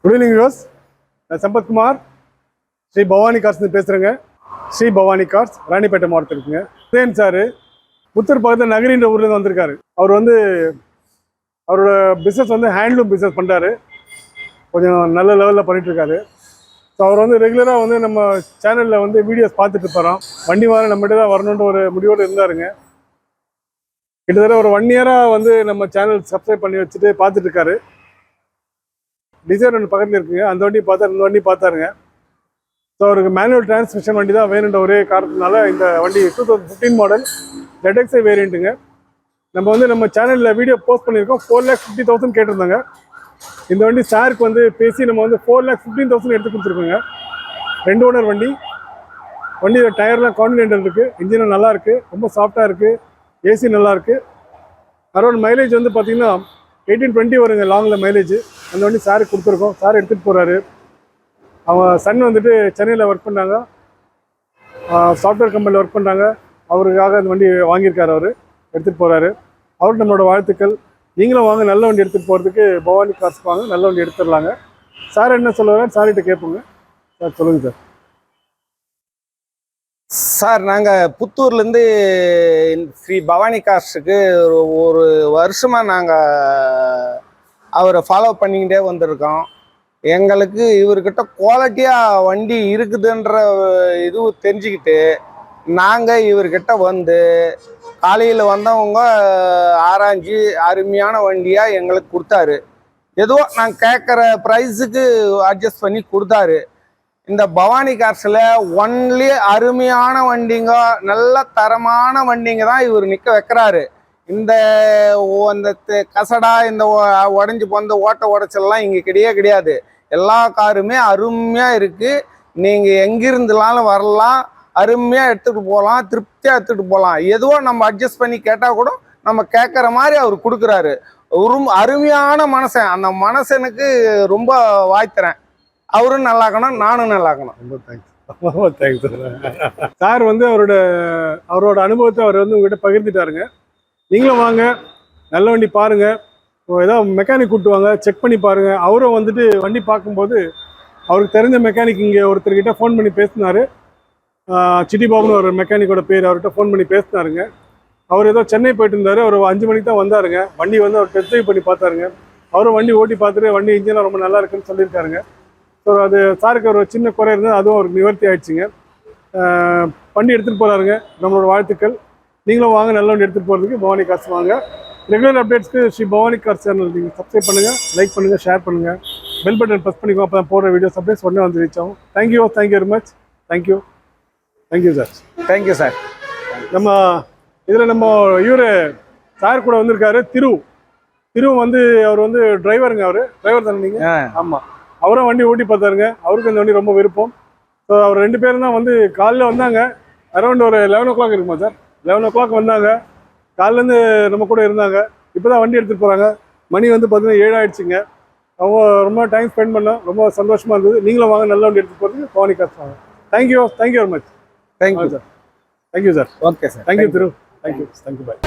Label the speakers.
Speaker 1: Good evening viewers. நான் Sampathkumar, Sri Bhavani cars பேசுகிறேங்க. Sri Bhavani cars Ranipet மாவட்டத்தில் இருக்குங்க. உதயன் சார் புத்தூர் பக்கத்தில் நகரின்ற ஊர்லேருந்து வந்திருக்காரு. அவர் அவரோட பிஸ்னஸ் ஹேண்ட்லூம் பிஸ்னஸ் பண்ணுறாரு. கொஞ்சம் நல்ல லெவலில் பண்ணிகிட்ருக்காரு. ஸோ அவர் ரெகுலராக நம்ம சேனலில் வீடியோஸ் பார்த்துட்டு போகிறோம். வண்டி வாரம் நம்மகிட்ட தான் வரணுன்ற ஒரு முடிவோடு இருந்தாருங்க. கிட்டத்தட்ட ஒரு 1 இயராக நம்ம சேனல் சப்ஸ்கிரைப் பண்ணி வச்சுட்டு பார்த்துட்ருக்காரு. டிசைர் ஒன்று பக்கத்தில் இருக்குங்க. அந்த வண்டி பார்த்தாரு, இந்த வண்டி பார்த்தாருங்க. ஸோ அவருக்கு மேனுவல் டிரான்ஸ்மிஷன் வண்டி தான் வேணுன்ற ஒரே காரணத்தினால இந்த வண்டி 2015 மாடல் ZXi வேரியண்ட்டுங்க. நம்ம சேனலில் வீடியோ போஸ்ட் பண்ணியிருக்கோம். 4,50,000 கேட்டிருந்தாங்க. இந்த வண்டி சாருக்கு பேசி நம்ம 4,15,000 எடுத்து கொடுத்துருக்கோங்க. 2 ஓனர் வண்டி. வண்டியில் டயர்லாம் கான்டினென்டல் இருக்குது. இன்ஜினும் நல்லாயிருக்கு, ரொம்ப சாஃப்டாக இருக்குது, ஏசி நல்லாயிருக்கு. அரௌண்ட் மைலேஜ் பார்த்தீங்கன்னா 18-20 வருங்க லாங்கில் மைலேஜ். அந்த வண்டி சாருக்கு கொடுத்துருக்கோம். சார் எடுத்துகிட்டு போகிறாரு. அவங்க சன் சென்னையில் ஒர்க் பண்ணாங்க, சாஃப்ட்வேர் கம்பெனியில் ஒர்க் பண்ணுறாங்க. அவருக்காக அந்த வண்டி வாங்கியிருக்காரு. அவர் எடுத்துகிட்டு போகிறாரு. அவருக்கு நம்மளோட வாழ்த்துக்கள். நீங்களும் வாங்க, நல்ல வண்டி எடுத்துகிட்டு போகிறதுக்கு பவானி கார்ஸ் வாங்க, நல்ல வண்டி எடுத்துடலாங்க. சார் என்ன சொல்லுவாங்க, சார்கிட்ட கேட்போங்க. சார் சொல்லுங்கள் சார்.
Speaker 2: சார், நாங்கள் புத்தூர்லேருந்து ஸ்ரீ பவானி கார்ஸுக்கு ஒரு வருஷமாக நாங்கள் அவரை ஃபாலோ பண்ணிக்கிட்டே வந்திருக்கோம். எங்களுக்கு இவர்கிட்ட குவாலிட்டியாக வண்டி இருக்குதுன்ற இது தெரிஞ்சுக்கிட்டு நாங்கள் இவர்கிட்ட காலையில் வந்தவங்க ஆராய்ச்சி அருமையான வண்டியாக எங்களுக்கு கொடுத்தாரு. ஏதோ நாங்கள் கேட்குற ப்ரைஸுக்கு அட்ஜஸ்ட் பண்ணி கொடுத்தாரு. இந்த பவானி கார்ஸில் ஒன்லி அருமையான வண்டிங்க, நல்ல தரமான வண்டிங்க தான் இவர் நிற்க வைக்கிறாரு. இந்த கசடா, இந்த உடஞ்சி போந்த ஓட்ட உடச்சல்லாம் இங்கே கிடையாது. எல்லா காருமே அருமையாக இருக்குது. நீங்கள் எங்கிருந்துலாலும் வரலாம், அருமையாக எடுத்துகிட்டு போகலாம், திருப்தியாக எடுத்துகிட்டு போகலாம். எதுவோ நம்ம அட்ஜஸ்ட் பண்ணி கேட்டால் கூட நம்ம கேட்குற மாதிரி அவர் கொடுக்குறாரு. ஒரு அருமையான மனுஷன். அந்த மனுஷனுக்கு ரொம்ப வாழ்த்துறேன். அவரும் நல்லாக்கணும், நானும் நல்லாக்கணும்.
Speaker 1: ரொம்ப தேங்க்ஸ் சார். அவரோட அனுபவத்தை அவர் உங்ககிட்ட பகிர்ந்துட்டாருங்க. நீங்களும் வாங்க, நல்ல வண்டி பாருங்கள். ஏதாவது மெக்கானிக் கூப்பிட்டு வாங்க, செக் பண்ணி பாருங்கள். அவரும் வண்டி பார்க்கும்போது அவருக்கு தெரிஞ்ச மெக்கானிக் இங்கே ஒருத்தர்கிட்ட ஃபோன் பண்ணி பேசினார். சிட்டி பாபுன்னு ஒரு மெக்கானிக்கோட பேர். அவர்கிட்ட ஃபோன் பண்ணி பேசினாருங்க. அவர் ஏதோ சென்னை போயிட்டு இருந்தார். ஒரு 5 மணிக்கு தான் வந்தாருங்க. வண்டி அவர் டெஸ்ட் ட்ரைவ் பண்ணி பார்த்தாருங்க. அவரும் வண்டி ஓட்டி பார்த்துட்டு வண்டி இன்ஜின்லாம் ரொம்ப நல்லா இருக்குன்னு சொல்லியிருக்காருங்க. ஸோ அது சாருக்கு ஒரு சின்ன குறை இருந்தது, அதுவும் ஒரு நிவர்த்தி ஆயிடுச்சுங்க. வண்டி எடுத்துகிட்டு போகிறாருங்க. நம்மளோட வாழ்த்துக்கள். நீங்களும் வாங்க, நல்ல வண்டி எடுத்துகிட்டு போகிறதுக்கு பவானி கார்ஸ் வாங்க. ரெகுலர் அப்டேட்ஸ்க்கு ஸ்ரீ பவானி கார்ஸ் சேனல் நீங்கள் சப்ஸ்கிரைப் பண்ணுங்கள், லைக் பண்ணுங்கள், ஷேர் பண்ணுங்கள், பெல் பட்டன் ப்ரெஸ் பண்ணிக்கோ. அப்போ தான் போடுற வீடியோஸ் அப்டேட்ஸ் உடனே ரீச் ஆகும். Thank you very much. Thank you sir.
Speaker 2: Thank you sir.
Speaker 1: நம்ம இதில் இவர் சார் கூட வந்திருக்காரு திரு. அவர் டிரைவருங்க. அவர் டிரைவர் தானே நீங்கள்? ஆமாம். அவரும் வண்டி ஓட்டி பார்த்தாருங்க. அவருக்கு இந்த வண்டி ரொம்ப விருப்பம். ஸோ அவர் 2 பேரும் தான் காலையில் வந்தாங்க. அரௌண்ட் ஒரு 11 o'clock இருக்குமா சார்? 11 o'clock வந்தாங்க. காலிலேருந்து நம்ம கூட இருந்தாங்க. இப்போ தான் வண்டி எடுத்துகிட்டு போகிறாங்க. மணி பார்த்தீங்கன்னா 7 ஆகிடுச்சிங்க. அவங்க ரொம்ப டைம் ஸ்பெண்ட் பண்ணோம். ரொம்ப சந்தோஷமாக இருந்தது. நீங்களும் வாங்க, நல்ல வண்டி எடுத்துகிட்டு போகிறதுக்கு பவானி கார்ஸ் வாங்க. Thank you very much.
Speaker 2: Thank you
Speaker 1: sir. Thank you sir.
Speaker 2: Okay sir.
Speaker 1: Thank you திரு. தேங்க்யூ பாய்.